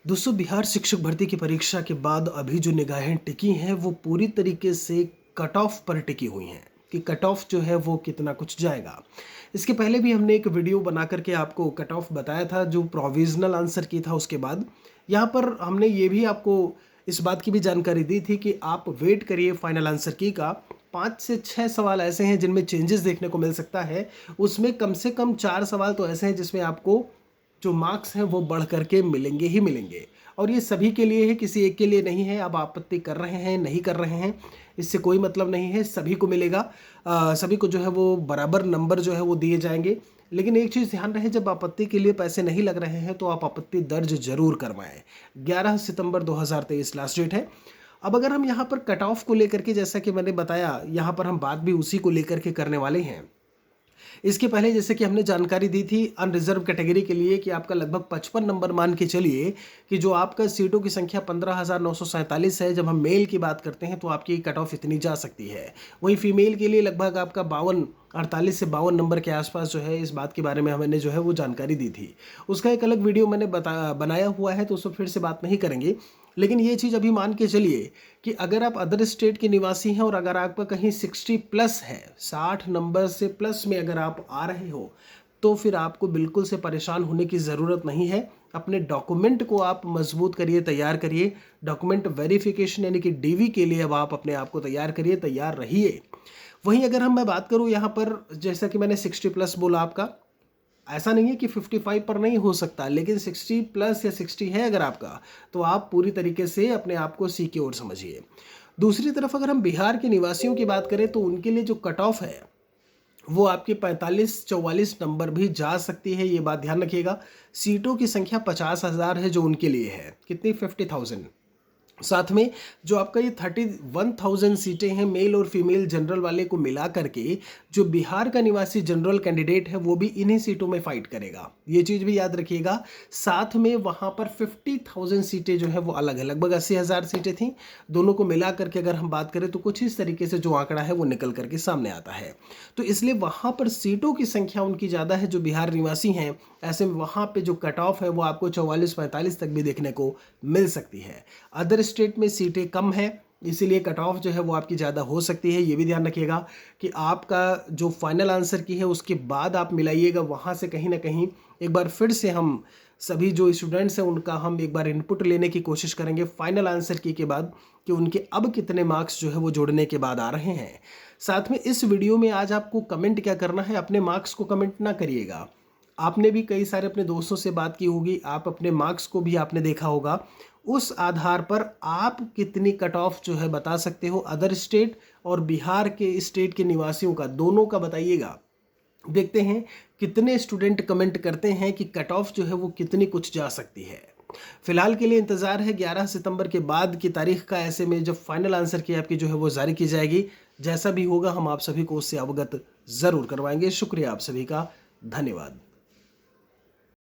दोस्तों, बिहार शिक्षक भर्ती की परीक्षा के बाद अभी जो निगाहें टिकी हैं वो पूरी तरीके से कट ऑफ पर टिकी हुई हैं कि कट ऑफ जो है वो कितना कुछ जाएगा। इसके पहले भी हमने एक वीडियो बना करके आपको कट ऑफ बताया था जो प्रोविजनल आंसर की था। उसके बाद यहाँ पर हमने ये भी आपको इस बात की भी जानकारी दी थी कि आप वेट करिए फाइनल आंसर की का। 5 से 6 सवाल ऐसे हैं जिनमें चेंजेस देखने को मिल सकता है। उसमें कम से कम 4 सवाल तो ऐसे हैं जिसमें आपको जो मार्क्स हैं वो बढ़ करके मिलेंगे ही मिलेंगे। और ये सभी के लिए है, किसी एक के लिए नहीं है। आप आपत्ति कर रहे हैं, नहीं कर रहे हैं, इससे कोई मतलब नहीं है, सभी को मिलेगा। सभी को जो है वो बराबर नंबर जो है वो दिए जाएंगे। लेकिन एक चीज़ ध्यान रहे, जब आपत्ति के लिए पैसे नहीं लग रहे हैं तो आप आपत्ति दर्ज जरूर करवाएं। 11 सितंबर 2023 लास्ट डेट है। अब अगर हम यहाँ पर कट ऑफ को लेकर के, जैसा कि मैंने बताया, यहाँ पर हम बात भी उसी को लेकर के करने वाले हैं। इसके पहले जैसे कि हमने जानकारी दी थी अनरिजर्व कैटेगरी के लिए कि आपका लगभग 55 नंबर मान के चलिए कि जो आपका सीटों की संख्या 15,947 है। जब हम मेल की बात करते हैं तो आपकी कट ऑफ इतनी जा सकती है। वहीं फीमेल के लिए लगभग आपका 48 से 52 नंबर के आसपास जो है, इस बात के बारे में हमने जो है वो जानकारी दी थी। उसका एक अलग वीडियो मैंने बनाया हुआ है, तो उस पर फिर से बात नहीं करेंगे। लेकिन ये चीज़ अभी मान के चलिए कि अगर आप अदर स्टेट के निवासी हैं और अगर आपका कहीं 60 प्लस है, 60 नंबर से प्लस में अगर आप आ रहे हो, तो फिर आपको बिल्कुल से परेशान होने की ज़रूरत नहीं है। अपने डॉक्यूमेंट को आप मजबूत करिए, तैयार करिए। डॉक्यूमेंट वेरिफिकेशन यानी कि डीवी के लिए अब आप अपने आप को तैयार करिए, तैयार रहिए। वहीं अगर मैं बात करूं यहाँ पर, जैसा कि मैंने 60 प्लस बोला आपका, ऐसा नहीं है कि 55 पर नहीं हो सकता, लेकिन 60 प्लस या 60 है अगर आपका, तो आप पूरी तरीके से अपने आप को सिक्योर समझिए। दूसरी तरफ अगर हम बिहार के निवासियों की बात करें तो उनके लिए जो कट ऑफ है वो आपके 45-44 नंबर भी जा सकती है। ये बात ध्यान रखिएगा। सीटों की संख्या 50,000 है जो उनके लिए है। कितनी? 50,000। साथ में जो आपका ये 31,000 सीटें हैं मेल और फीमेल जनरल वाले को मिला करके, जो बिहार का निवासी जनरल कैंडिडेट है वो भी इन्हीं सीटों में फाइट करेगा। ये चीज़ भी याद रखिएगा। साथ में वहाँ पर 50,000 सीटें जो है वो अलग है, लगभग 80,000 सीटें थी। दोनों को मिला करके अगर हम बात करें तो कुछ इस तरीके से जो आंकड़ा है वो निकल करके सामने आता है। तो इसलिए वहाँ पर सीटों की संख्या उनकी ज़्यादा है जो बिहार निवासी हैं। ऐसे में वहाँ पे जो कट ऑफ है वो आपको 44-45 तक भी देखने को मिल सकती है। अदर स्टेट में सीटें कम है, इसीलिए कट ऑफ जो है वो आपकी ज़्यादा हो सकती है। ये भी ध्यान रखिएगा कि आपका जो फाइनल आंसर की है उसके बाद आप मिलाइएगा, वहाँ से कहीं ना कहीं एक बार फिर से हम सभी जो स्टूडेंट्स हैं उनका हम एक बार इनपुट लेने की कोशिश करेंगे फाइनल आंसर की के बाद, कि उनके अब कितने मार्क्स जो है वो जोड़ने के बाद आ रहे हैं। साथ में इस वीडियो में आज आपको कमेंट क्या करना है, अपने मार्क्स को कमेंट ना करिएगा। आपने भी कई सारे अपने दोस्तों से बात की होगी, आप अपने मार्क्स को भी आपने देखा होगा। उस आधार पर आप कितनी कट ऑफ जो है बता सकते हो, अदर स्टेट और बिहार के स्टेट के निवासियों का, दोनों का बताइएगा। देखते हैं कितने स्टूडेंट कमेंट करते हैं कि कट ऑफ जो है वो कितनी कुछ जा सकती है। फिलहाल के लिए इंतजार है 11 सितंबर के बाद की तारीख का। ऐसे में जब फाइनल आंसर की आपकी जो है वो जारी की जाएगी, जैसा भी होगा हम आप सभी को उससे अवगत ज़रूर करवाएंगे। शुक्रिया आप सभी का, धन्यवाद।